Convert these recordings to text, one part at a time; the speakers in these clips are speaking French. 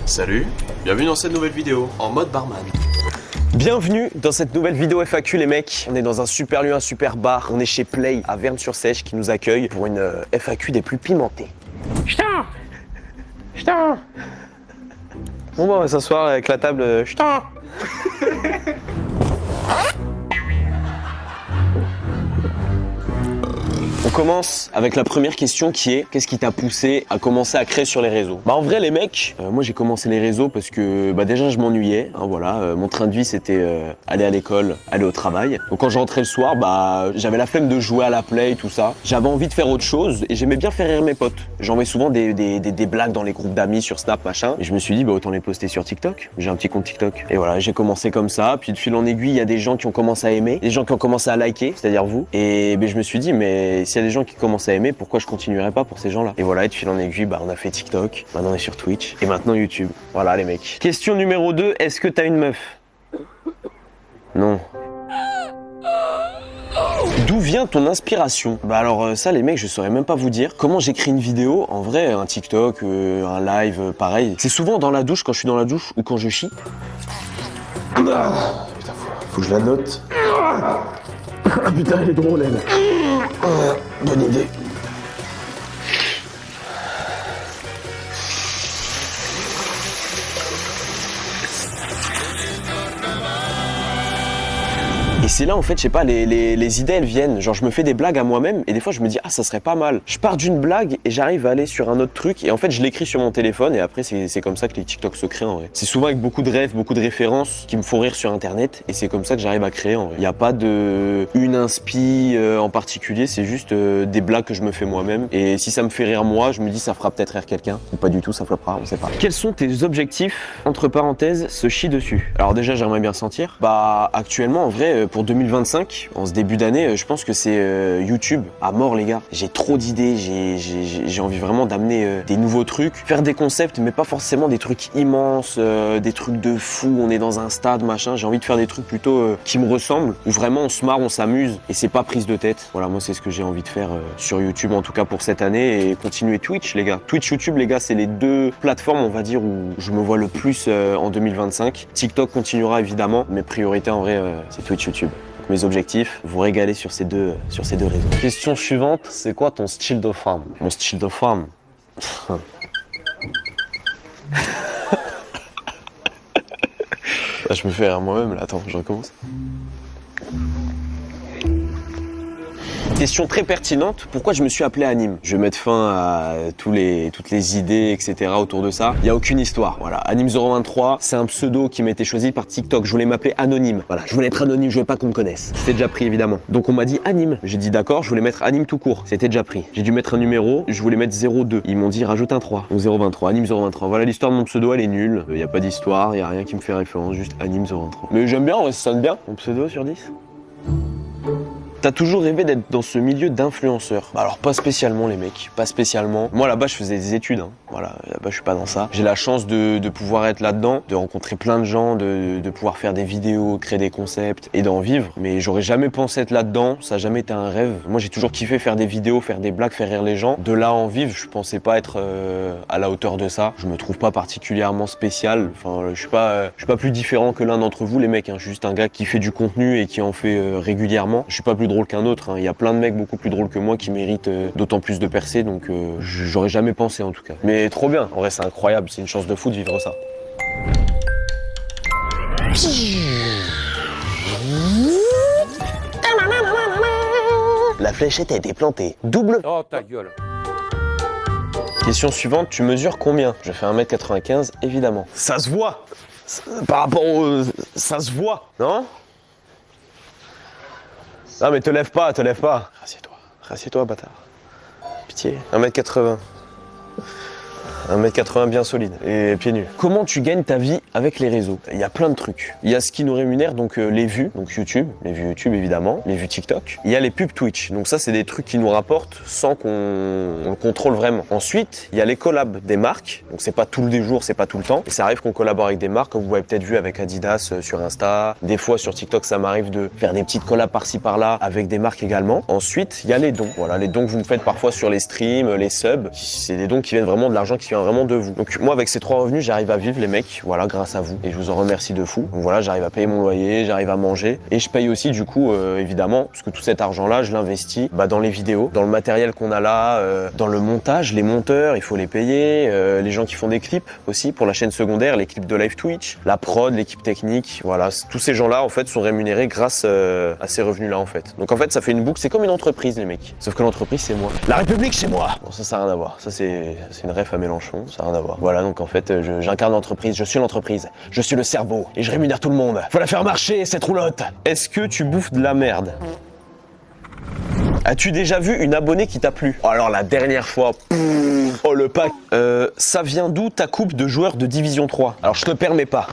Salut, bienvenue dans cette nouvelle vidéo en mode barman. Bienvenue dans cette nouvelle vidéo FAQ les mecs. On est dans un super lieu, un super bar. On est chez Play à Verne-sur-Sèche qui nous accueille pour une FAQ des plus pimentées. Putain. Bon bah on va s'asseoir avec la table. Putain. On commence avec la première question qui est qu'est-ce qui t'a poussé à commencer à créer sur les réseaux? Bah en vrai les mecs, moi j'ai commencé les réseaux parce que déjà je m'ennuyais, hein, voilà, mon train de vie c'était aller à l'école, aller au travail. Donc quand je rentrais le soir, j'avais la flemme de jouer à la play, tout ça. J'avais envie de faire autre chose et j'aimais bien faire rire mes potes. J'envoyais souvent des blagues dans les groupes d'amis sur Snap machin et je me suis dit autant les poster sur TikTok. J'ai un petit compte TikTok et voilà, j'ai commencé comme ça, puis de fil en aiguille il y a des gens qui ont commencé à aimer, des gens qui ont commencé à liker, c'est-à-dire vous. Et je me suis dit mais s'il y a des gens qui commencent à aimer, pourquoi je continuerais pas pour ces gens-là? Et voilà, et de fil en aiguille, on a fait TikTok, maintenant on est sur Twitch, et maintenant YouTube. Voilà les mecs. Question numéro 2, est-ce que t'as une meuf? Non. D'où vient ton inspiration? Alors ça les mecs, je saurais même pas vous dire. Comment j'écris une vidéo? En vrai, un TikTok, un live, pareil. C'est souvent dans la douche, quand je suis dans la douche, ou quand je chie. Putain, faut que je la note. Ah putain, elle est drôle elle. Bonne idée. Et c'est là en fait, je sais pas, les idées elles viennent. Genre je me fais des blagues à moi-même et des fois je me dis ça serait pas mal. Je pars d'une blague et j'arrive à aller sur un autre truc et en fait je l'écris sur mon téléphone et après c'est comme ça que les TikTok se créent en vrai. C'est souvent avec beaucoup de rêves, beaucoup de références qui me font rire sur internet et c'est comme ça que j'arrive à créer en vrai. Il n'y a pas une inspi en particulier, c'est juste des blagues que je me fais moi-même et si ça me fait rire moi, je me dis ça fera peut-être rire quelqu'un ou pas du tout, ça floppera, on sait pas. Quels sont tes objectifs, entre parenthèses, se chie dessus? Alors déjà j'aimerais bien sentir. Actuellement en vrai pour 2025, en ce début d'année, je pense que c'est YouTube à mort les gars. J'ai trop d'idées, j'ai envie vraiment d'amener des nouveaux trucs, faire des concepts mais pas forcément des trucs immenses, des trucs de fou, on est dans un stade machin. J'ai envie de faire des trucs plutôt qui me ressemblent, où vraiment on se marre, on s'amuse et c'est pas prise de tête. Voilà, moi c'est ce que j'ai envie de faire sur YouTube en tout cas pour cette année et continuer Twitch les gars. Twitch, YouTube les gars, c'est les deux plateformes on va dire où je me vois le plus en 2025. TikTok continuera évidemment, mais priorité en vrai c'est Twitch, YouTube. Mes objectifs, vous régaler sur ces deux réseaux. Question suivante, c'est quoi ton style de femme? Mon style de femme. Je me fais rire moi-même là, attends, je recommence. Question très pertinente, pourquoi je me suis appelé Anime? Je vais mettre fin à toutes les idées, etc. autour de ça. Il n'y a aucune histoire, voilà. Anime023, c'est un pseudo qui m'a été choisi par TikTok. Je voulais m'appeler Anonyme, voilà. Je voulais être anonyme, je voulais pas qu'on me connaisse. C'était déjà pris, évidemment. Donc on m'a dit Anime. J'ai dit d'accord, je voulais mettre Anime tout court. C'était déjà pris. J'ai dû mettre un numéro, je voulais mettre 02. Ils m'ont dit rajoute un 3. Donc 023, Anime023. Voilà, l'histoire de mon pseudo, elle est nulle. Il n'y a pas d'histoire, il n'y a rien qui me fait référence, juste Anime023. Mais j'aime bien, ça sonne bien, mon pseudo sur 10. T'as toujours rêvé d'être dans ce milieu d'influenceur? Alors pas spécialement les mecs, pas spécialement. Moi là-bas je faisais des études, hein. Voilà, là-bas je suis pas dans ça. J'ai la chance de pouvoir être là-dedans, de rencontrer plein de gens, de pouvoir faire des vidéos, créer des concepts et d'en vivre. Mais j'aurais jamais pensé être là-dedans, ça a jamais été un rêve. Moi j'ai toujours kiffé faire des vidéos, faire des blagues, faire rire les gens. De là à en vivre, je pensais pas être à la hauteur de ça. Je me trouve pas particulièrement spécial, enfin je suis pas plus différent que l'un d'entre vous les mecs, hein. Je suis juste un gars qui fait du contenu et qui en fait régulièrement. Je suis pas plus drôle qu'un autre, hein. Il y a plein de mecs beaucoup plus drôles que moi qui méritent d'autant plus de percées, donc j'aurais jamais pensé en tout cas. Mais trop bien, en vrai c'est incroyable, c'est une chance de fou de vivre ça. La fléchette a été plantée. Double. Oh ta gueule. Question suivante, tu mesures combien? Je fais 1m95 évidemment. Ça se voit. Par rapport au... ça se voit, non? Non mais te lève pas. Rassieds-toi, bâtard. Pitié. 1m80. 1m80 bien solide et pieds nus. Comment tu gagnes ta vie avec les réseaux? Il y a plein de trucs. Il y a ce qui nous rémunère, donc les vues, donc YouTube, les vues YouTube évidemment, les vues TikTok. Il y a les pubs Twitch, donc ça c'est des trucs qui nous rapportent sans qu'on le contrôle vraiment. Ensuite, il y a les collabs des marques, donc c'est pas tous les jours, c'est pas tout le temps. Et ça arrive qu'on collabore avec des marques, comme vous avez peut-être vu avec Adidas sur Insta. Des fois sur TikTok, ça m'arrive de faire des petites collabs par-ci par-là avec des marques également. Ensuite, il y a les dons. Voilà, les dons que vous me faites parfois sur les streams, les subs. C'est des dons qui viennent vraiment de l'argent qui vient vraiment de vous. Donc moi, avec ces 3 revenus, j'arrive à vivre les mecs, voilà, grâce à vous. Et je vous en remercie de fou. Donc voilà, j'arrive à payer mon loyer, j'arrive à manger. Et je paye aussi du coup, évidemment, parce que tout cet argent-là, je l'investis dans les vidéos, dans le matériel qu'on a là, dans le montage, les monteurs, il faut les payer, les gens qui font des clips aussi pour la chaîne secondaire, les clips de live Twitch, la prod, l'équipe technique, voilà. Tous ces gens-là, en fait, sont rémunérés grâce à ces revenus-là, en fait. Donc en fait, ça fait une boucle, c'est comme une entreprise, les mecs. Sauf que l'entreprise, c'est moi. La République, c'est moi. Bon, ça n'a rien à voir. Ça, c'est une ref à Mélenchon, ça n'a rien à voir. Voilà, donc en fait, j'incarne l'entreprise, je suis l'entreprise, je suis le cerveau et je rémunère tout le monde. Faut la faire marcher, cette roulotte. Est-ce que tu bouffes de la merde? As-tu déjà vu une abonnée qui t'a plu? Oh, alors la dernière fois, oh le pack. Ça vient d'où ta coupe de joueur de Division 3? Alors je te permets pas.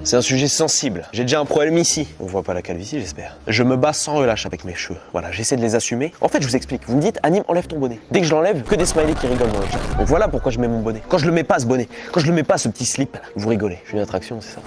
C'est un sujet sensible. J'ai déjà un problème ici. On voit pas la calvitie, j'espère. Je me bats sans relâche avec mes cheveux. Voilà, j'essaie de les assumer. En fait, je vous explique. Vous me dites, Anime, enlève ton bonnet. Dès que je l'enlève, que des smileys qui rigolent dans le chat. Donc voilà pourquoi je mets mon bonnet. Quand je le mets pas, ce bonnet, quand je le mets pas, ce petit slip, vous rigolez. Je suis une attraction, c'est ça.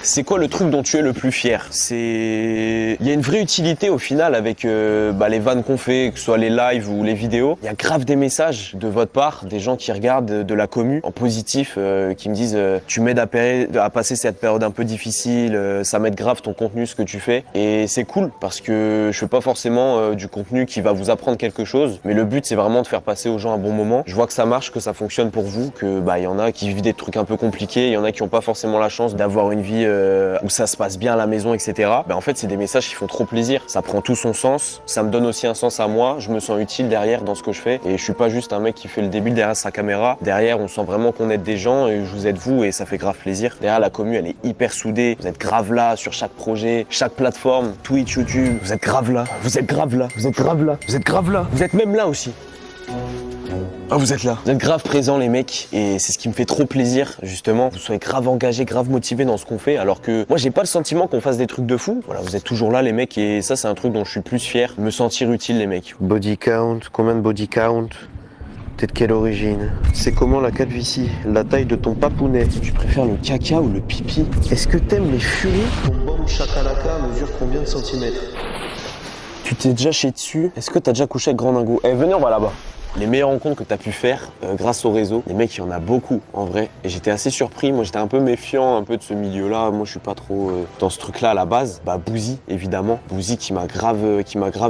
C'est quoi le truc dont tu es le plus fier? Il y a une vraie utilité au final avec les vannes qu'on fait, que ce soit les lives ou les vidéos. Il y a grave des messages de votre part, des gens qui regardent de la commu en positif, qui me disent tu m'aides à passer cette période un peu difficile, ça m'aide grave ton contenu, ce que tu fais. Et c'est cool parce que je fais pas forcément du contenu qui va vous apprendre quelque chose, mais le but c'est vraiment de faire passer aux gens un bon moment. Je vois que ça marche, que ça fonctionne pour vous, que y en a qui vivent des trucs un peu compliqués, il y en a qui ont pas forcément la chance d'avoir une vie où ça se passe bien à la maison, etc. En fait, c'est des messages qui font trop plaisir. Ça prend tout son sens. Ça me donne aussi un sens à moi. Je me sens utile derrière dans ce que je fais. Et je suis pas juste un mec qui fait le débile derrière sa caméra. Derrière, on sent vraiment qu'on aide des gens et je vous aide vous et ça fait grave plaisir. Derrière, la commu, elle est hyper soudée. Vous êtes grave là sur chaque projet, chaque plateforme, Twitch, YouTube. Vous êtes grave là. Vous êtes grave là. Vous êtes grave là. Vous êtes grave là. Vous êtes même là aussi. Ah, vous êtes là. Vous êtes grave présents, les mecs, et c'est ce qui me fait trop plaisir, justement. Vous soyez grave engagés, grave motivés dans ce qu'on fait, alors que moi, j'ai pas le sentiment qu'on fasse des trucs de fou. Voilà, vous êtes toujours là, les mecs, et ça, c'est un truc dont je suis plus fier. Me sentir utile, les mecs. Body count, combien de body count? T'es de quelle origine? C'est comment la calvitie? La taille de ton papounet? Tu préfères le caca ou le pipi? Est-ce que t'aimes les furies? Ton bombe chakalaka mesure combien de centimètres? Tu t'es déjà chié dessus? Est-ce que t'as déjà couché avec Grand Dingo? Eh, venez, on va là-bas. Les meilleures rencontres que tu as pu faire grâce au réseau, les mecs, il y en a beaucoup en vrai. Et j'étais assez surpris, moi j'étais un peu méfiant un peu de ce milieu-là. Moi je suis pas trop dans ce truc-là à la base. Bouzy, évidemment. Bouzy qui m'a grave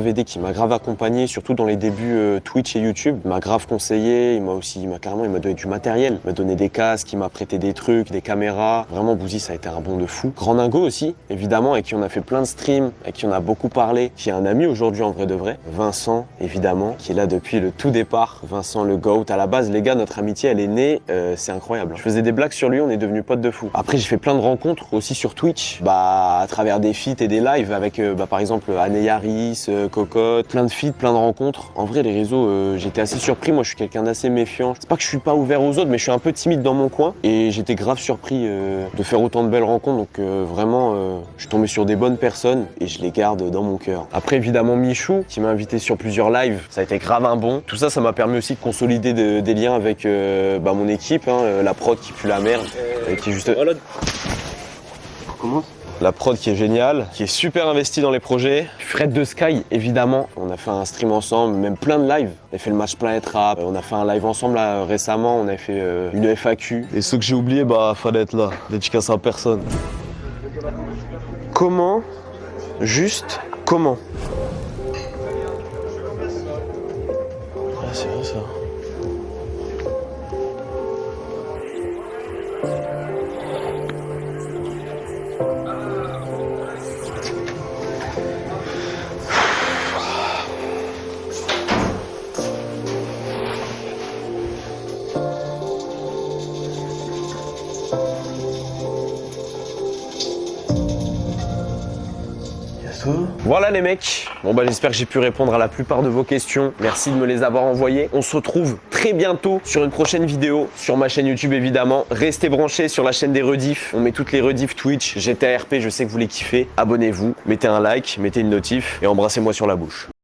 aidé, qui m'a grave accompagné, surtout dans les débuts Twitch et YouTube. Il m'a grave conseillé, il m'a donné du matériel. Il m'a donné des casques, il m'a prêté des trucs, des caméras. Vraiment, Bouzy, ça a été un bon de fou. Grand Dingo aussi, évidemment, avec qui on a fait plein de streams, avec qui on a beaucoup parlé, qui est un ami aujourd'hui en vrai de vrai. Vincent, évidemment, qui est là depuis le tout départ. Vincent le GOAT. À la base, les gars, notre amitié, elle est née, c'est incroyable. Je faisais des blagues sur lui, on est devenus potes de fou. Après, j'ai fait plein de rencontres aussi sur Twitch, à travers des feats et des lives avec, par exemple, Anne Yaris, Cocotte, plein de feats, plein de rencontres. En vrai, les réseaux, j'étais assez surpris. Moi, je suis quelqu'un d'assez méfiant. C'est pas que je suis pas ouvert aux autres, mais je suis un peu timide dans mon coin. Et j'étais grave surpris de faire autant de belles rencontres. Donc, vraiment, je suis tombé sur des bonnes personnes et je les garde dans mon cœur. Après, évidemment, Michou, qui m'a invité sur plusieurs lives. Ça a été grave un bon. Tout ça m'a permis aussi de consolider des liens avec mon équipe, la prod qui pue la merde, qui est juste... Comment? La prod qui est géniale, qui est super investie dans les projets. Fred de Sky, évidemment. On a fait un stream ensemble, même plein de lives. On a fait le match Planet Rap, on a fait un live ensemble là, récemment, on a fait une FAQ. Et ceux que j'ai oubliés, fallait être là. Dédicace à personne. Comment? Juste comment? C'est vrai ça. Y'a tout? Voilà les mecs, bon bah j'espère que j'ai pu répondre à la plupart de vos questions. Merci de me les avoir envoyées. On se retrouve très bientôt sur une prochaine vidéo, sur ma chaîne YouTube évidemment. Restez branchés sur la chaîne des rediffs. On met toutes les rediffs Twitch, GTA RP, je sais que vous les kiffez. Abonnez-vous, mettez un like, mettez une notif et embrassez-moi sur la bouche.